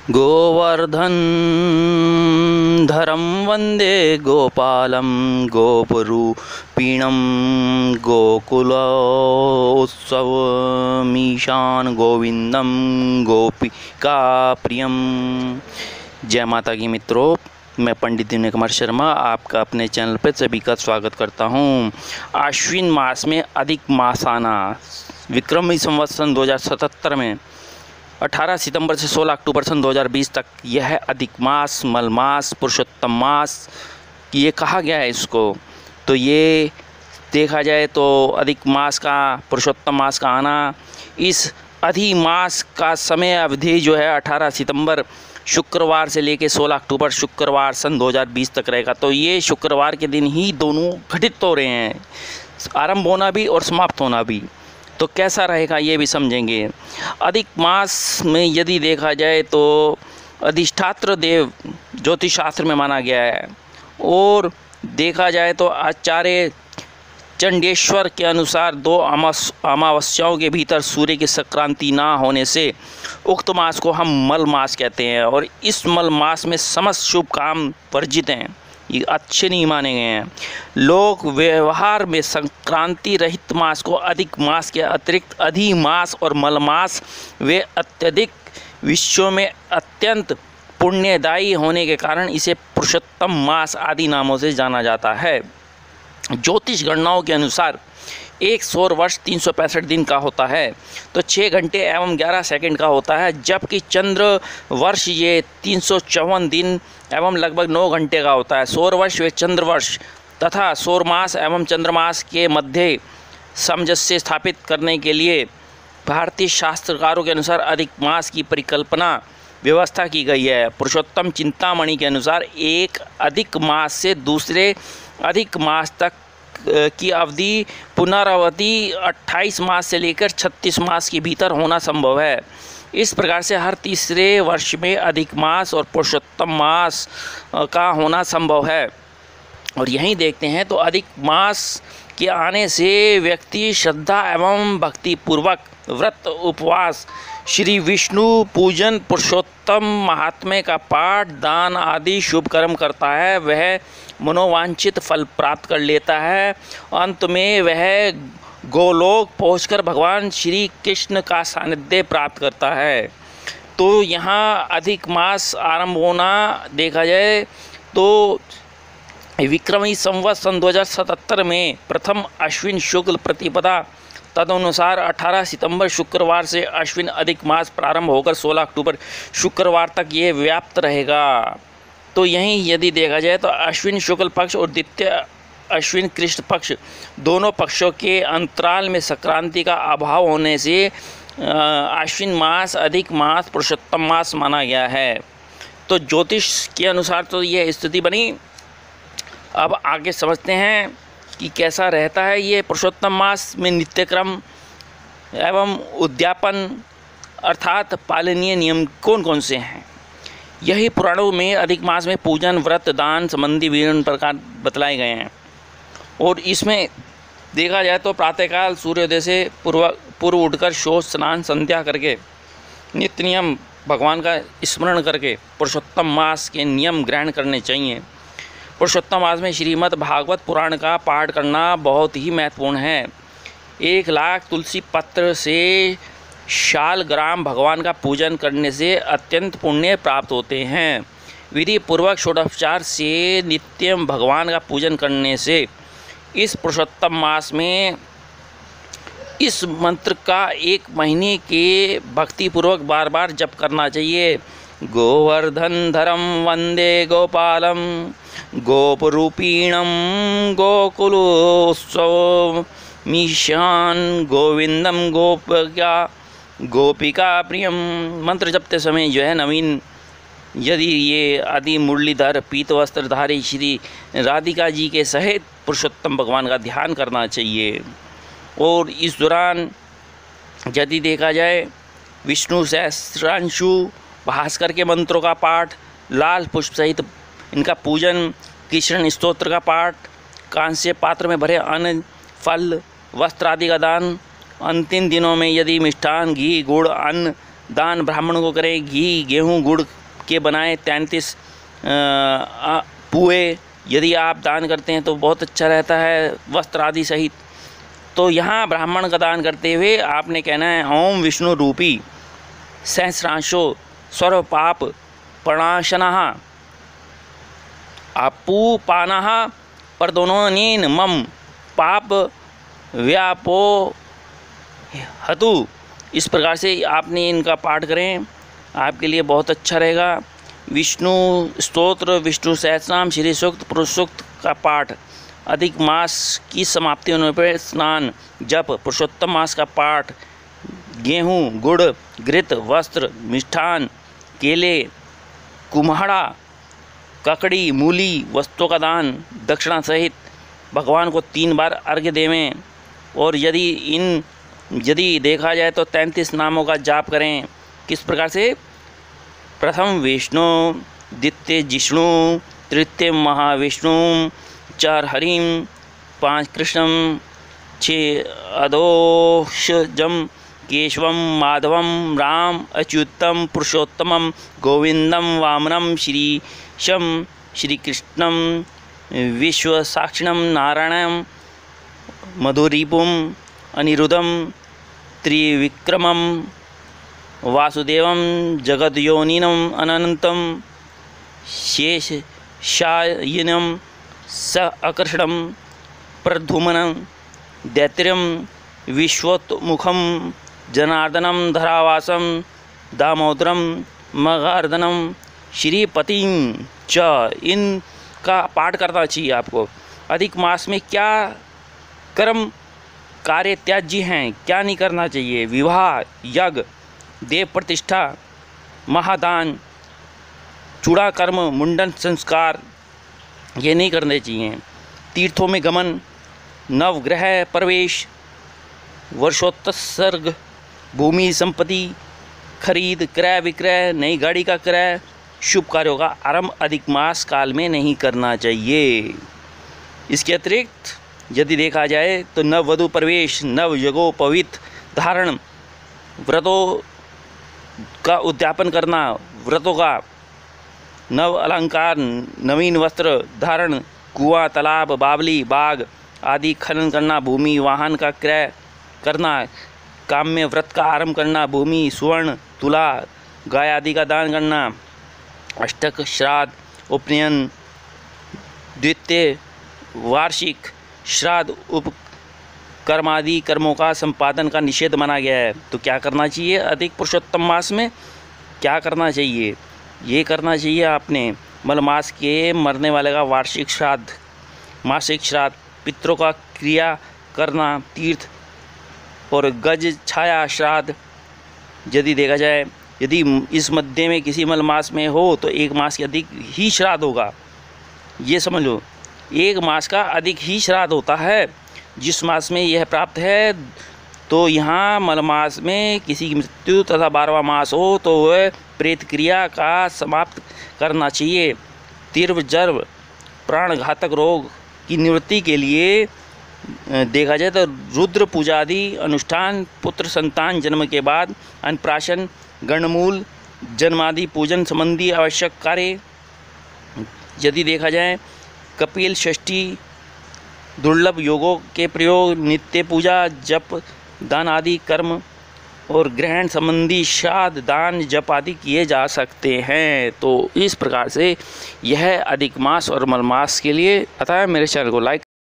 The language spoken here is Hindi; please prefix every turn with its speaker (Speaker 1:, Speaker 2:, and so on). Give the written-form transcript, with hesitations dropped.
Speaker 1: गोवर्धन धरम वंदे गोपालं गोपरूपिणं गोकुलोत्सवमीशान गोविंदम गोपिका प्रियम। जय माता की मित्रों, मैं पंडित दिनेश कुमार शर्मा आपका अपने चैनल पर सभी का स्वागत करता हूं। आश्विन मास में अधिक मास आना विक्रमी संवत्सर 2077 में 18 सितंबर से 16 अक्टूबर सन 2020 तक यह अधिक मास, मल मास, पुरुषोत्तम मास ये कहा गया है इसको। तो ये देखा जाए तो अधिक मास का, पुरुषोत्तम मास का आना, इस अधिक मास का समय अवधि जो है 18 सितंबर शुक्रवार से लेकर 16 अक्टूबर शुक्रवार सन 2020 तक रहेगा। तो ये शुक्रवार के दिन ही दोनों घटित हो रहे हैं, आरंभ होना भी और समाप्त होना भी। तो कैसा रहेगा ये भी समझेंगे। अधिक मास में यदि देखा जाए तो अधिष्ठात्र देव ज्योतिष शास्त्र में माना गया है, और देखा जाए तो आचार्य चंडेश्वर के अनुसार 2 अमावस्याओं के भीतर सूर्य की संक्रांति ना होने से उक्त मास को हम मल मास कहते हैं, और इस मल मास में समस्त शुभ काम वर्जित हैं, ये अच्छे नहीं माने गए हैं। लोक व्यवहार में संक्रांति रहित मास को अधिक मास के अतिरिक्त अधि मास और मल मास वे अत्यधिक विश्व में अत्यंत पुण्यदायी होने के कारण इसे पुरुषोत्तम मास आदि नामों से जाना जाता है। ज्योतिष गणनाओं के अनुसार एक सौर वर्ष 365 दिन का होता है, तो 6 घंटे एवं 11 सेकंड का होता है, जबकि चंद्र वर्ष ये 354 दिन एवं लगभग 9 घंटे का होता है। सौर वर्ष व चंद्र वर्ष तथा सौर मास एवं चंद्रमास के मध्य सामंजस्य स्थापित करने के लिए भारतीय शास्त्रकारों के अनुसार अधिक मास की परिकल्पना व्यवस्था की गई है। पुरुषोत्तम चिंतामणि के अनुसार एक अधिक मास से दूसरे अधिक मास तक की अवधि पुनरावृत्ति 28 मास से लेकर 36 मास के भीतर होना संभव है। इस प्रकार से हर तीसरे वर्ष में अधिक मास और पुरुषोत्तम मास का होना संभव है। और यहीं देखते हैं तो अधिक मास के आने से व्यक्ति श्रद्धा एवं भक्ति पूर्वक व्रत, उपवास, श्री विष्णु पूजन, पुरुषोत्तम महात्म्य का पाठ, दान आदि शुभ कर्म करता है। वह मनोवांछित फल प्राप्त कर लेता है। अंत में वह गोलोक पहुंचकर भगवान श्री कृष्ण का सानिध्य प्राप्त करता है। तो यहाँ अधिक मास आरंभ होना देखा जाए तो विक्रमी संवत सन 2077 में प्रथम अश्विन शुक्ल प्रतिपदा, तदनुसार 18 सितंबर शुक्रवार से अश्विन अधिक मास प्रारंभ होकर 16 अक्टूबर शुक्रवार तक ये व्याप्त रहेगा। तो यहीं यदि देखा जाए तो अश्विन शुक्ल पक्ष और द्वितीय अश्विन कृष्ण पक्ष दोनों पक्षों के अंतराल में संक्रांति का अभाव होने से अश्विन मास अधिक मास पुरुषोत्तम मास माना गया है। तो ज्योतिष के अनुसार तो यह स्थिति बनी। अब आगे समझते हैं कि कैसा रहता है ये पुरुषोत्तम मास में नित्यक्रम एवं उद्यापन अर्थात पालनीय नियम कौन कौन से हैं। यही पुराणों में अधिक मास में पूजन, व्रत, दान संबंधी विभिन्न प्रकार बतलाए गए हैं। और इसमें देखा जाए तो प्रातःकाल सूर्योदय से पूर्व उठकर शौच, स्नान, संध्या करके नित्य नियम भगवान का स्मरण करके पुरुषोत्तम मास के नियम ग्रहण करने चाहिए। पुरुषोत्तम मास में श्रीमद् भागवत पुराण का पाठ करना बहुत ही महत्वपूर्ण है। 1 लाख तुलसी पत्र से शालग्राम भगवान का पूजन करने से अत्यंत पुण्य प्राप्त होते हैं। विधि पूर्वक षोडशोपचार से नित्यम भगवान का पूजन करने से इस पुरुषोत्तम मास में इस मंत्र का 1 महीने के भक्तिपूर्वक बार बार जप करना चाहिए। गोवर्धन धरम वंदे गोपालम गोपरूपिणम गोकुलोत्सवमीशान गोविंदम गोपिका प्रियम। मंत्र जपते समय जो है नवीन यदि ये आदि मुरलीधर पीत वस्त्रधारी श्री राधिका जी के सहित पुरुषोत्तम भगवान का ध्यान करना चाहिए। और इस दौरान यदि देखा जाए विष्णु सहस्त्रांशु भास्कर के मंत्रों का पाठ, लाल पुष्प सहित इनका पूजन, कृष्ण स्तोत्र का पाठ, कांस्य पात्र में भरे अन्न, फल, वस्त्र आदि का दान, अंतिम दिनों में यदि मिष्ठान, घी, गुड़, अन्न दान ब्राह्मण को करें। घी गेहूँ गुड़ के बनाए 33 पुए यदि आप दान करते हैं तो बहुत अच्छा रहता है, वस्त्र आदि सहित। तो यहाँ ब्राह्मण का दान करते हुए आपने कहना है ओम विष्णु रूपी सहस्रांशो सर्व पाप प्रणाशनः अपूपानः प्रदोनोनीन मम पाप व्यापो हतु। इस प्रकार से आपने इनका पाठ करें, आपके लिए बहुत अच्छा रहेगा। विष्णु स्तोत्र, विष्णु सहस्रनाम, श्री सूक्त, पुरुष सूक्त का पाठ, अधिक मास की समाप्ति होने पर स्नान, जप, पुरुषोत्तम मास का पाठ, गेहूँ गुड़ घृत वस्त्र मिष्ठान केले कुम्हाड़ा ककड़ी मूली वस्तुओं का दान दक्षिणा सहित भगवान को 3 बार अर्घ्य देवें। और यदि देखा जाए तो 33 नामों का जाप करें। किस प्रकार से? प्रथम विष्णु, द्वितीय जिष्णु, तृतीय महाविष्णु, 4 हरिम, 5 कृष्णम, 6 अधोक्षजम, केशवम माधवम राम अच्युतम पुरुषोत्तमम गोविंदम वामनम श्रीशम श्रीकृष्णम विश्वसाक्षिणम नारायणम मधुरीपुम अनिरुद्धम त्रिविक्रमम वासुदेवम जगद्योनिनम अनंतम शेषशायिनम स अकर्षणम प्रद्युम्नं दैत्यम विश्वोत्मुखम जनार्दनम धरावासम दामोदरम मगार्दनम श्रीपतिम च। इनका पाठ करना चाहिए आपको। अधिक मास में क्या कर्म कार्य त्याज्य हैं, क्या नहीं करना चाहिए? विवाह, यज्ञ, देव प्रतिष्ठा, महादान, चूड़ा कर्म, मुंडन संस्कार ये नहीं करने चाहिए। तीर्थों में गमन, नवग्रह प्रवेश, वर्षोत्सर्ग, भूमि संपत्ति खरीद क्रय विक्रय, नई गाड़ी का क्रय, शुभ कार्यों का आरंभ अधिक मास काल में नहीं करना चाहिए। इसके अतिरिक्त यदि देखा जाए तो नववधु प्रवेश, नव यज्ञोपवीत धारण, व्रतों का उद्यापन करना, व्रतों का नव अलंकार, नवीन वस्त्र धारण, कुआं तालाब बावली बाग आदि खनन करना, भूमि वाहन का क्रय करना, काम में व्रत का आरंभ करना, भूमि स्वर्ण तुला गाय आदि का दान करना, अष्टक श्राद्ध उपनयन, द्वितीय वार्षिक श्राद्ध उपकर्म आदि कर्मों का संपादन का निषेध माना गया है। तो क्या करना चाहिए? अधिक पुरुषोत्तम मास में क्या करना चाहिए? ये करना चाहिए आपने मलमास के मरने वाले का वार्षिक श्राद्ध, मासिक श्राद्ध, पितरों का क्रिया करना, तीर्थ और गज छाया श्राद्ध। यदि देखा जाए यदि इस मध्य में किसी मलमास में हो तो 1 मास के अधिक ही श्राद्ध होगा। ये समझ लो, 1 मास का अधिक ही श्राद्ध होता है। जिस मास में यह प्राप्त है तो यहाँ मलमास में किसी की मृत्यु तथा 12वां मास हो तो वह प्रेत क्रिया का समाप्त करना चाहिए। तीव्र जर्व प्राणघातक रोग की निवृत्ति के लिए देखा जाए तो रुद्र पूजा आदि अनुष्ठान, पुत्र संतान जन्म के बाद अन्नप्राशन, गणमूल जन्मादि पूजन संबंधी आवश्यक कार्य। यदि देखा जाए कपिल षष्ठी, दुर्लभ योगों के प्रयोग, नित्य पूजा, जप, दान आदि कर्म और ग्रहण संबंधी श्राद्ध, दान, जप आदि किए जा सकते हैं। तो इस प्रकार से यह अधिक मास और मलमास के लिए। अतः मेरे चैनल को लाइक